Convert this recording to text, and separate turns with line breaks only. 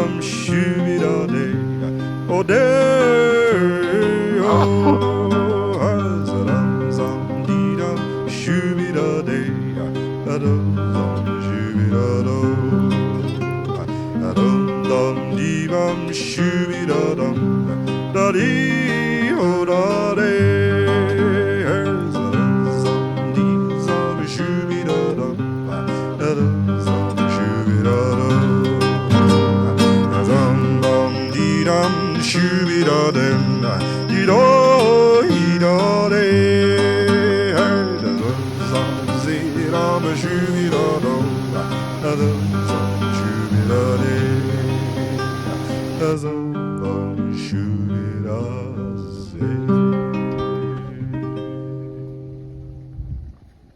dum shooby da day. Oh day, oh, dum dum dee dum shooby da day. Dum dum shooby da do. Dum dum dee dum shooby da dum da dee oh da day. Dum dee dum shooby da dum. Dum dum shooby da do. Dum dum dee dum shooby da dum dee do dee da day. Dum dum zee dum shooby da dum. Dum dum shooby da day.